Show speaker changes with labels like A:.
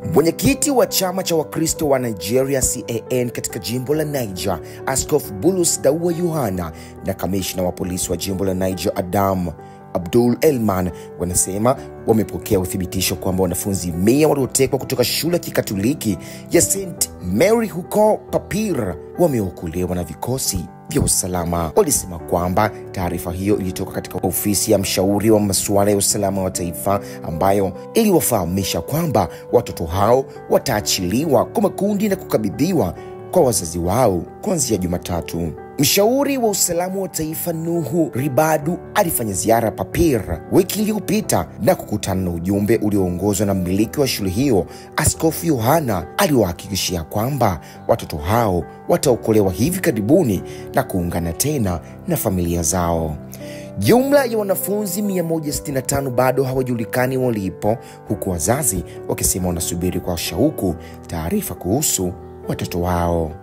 A: Mwenyekiti wa chama cha Wakristo wa Nigeria CAN katika jimbo la Niger, Askofu Bulus Daua Yohana, na kamishna wa polisi wa jimbo la Niger Adam Abdul Elman wanasema wamepokea uthibitisho kwamba wanafunzi 100 waliotekwa kutoka shule ya Kikatoliki ya St. Mary huko Papir wameokolewa na vikosi vya usalama. Walisema kwamba taarifa hiyo ilitoka katika ofisi ya mshauri wa masuala ya usalama wa taifa, ambayo iliwafahamisha kwamba watoto hao wataachiliwa kwa makundi na kukabidhiwa kwa wazazi wao kuanzia Jumatatu. Mshauri wa usalama wa taifa Nuhu Ribadu alifanya ziara Papir wiki iliyopita na kukutana na ujumbe ulioongozwa na mmiliki wa shule hiyo. Askofu Yohana aliwahakikishia kwamba watoto hao wataokolewa hivi karibuni na kuungana tena na familia zao. Jumla ya wanafunzi 165 bado hawajulikani walipo, huku wazazi wakisema wanasubiri kwa shauku taarifa kuhusu watoto wao.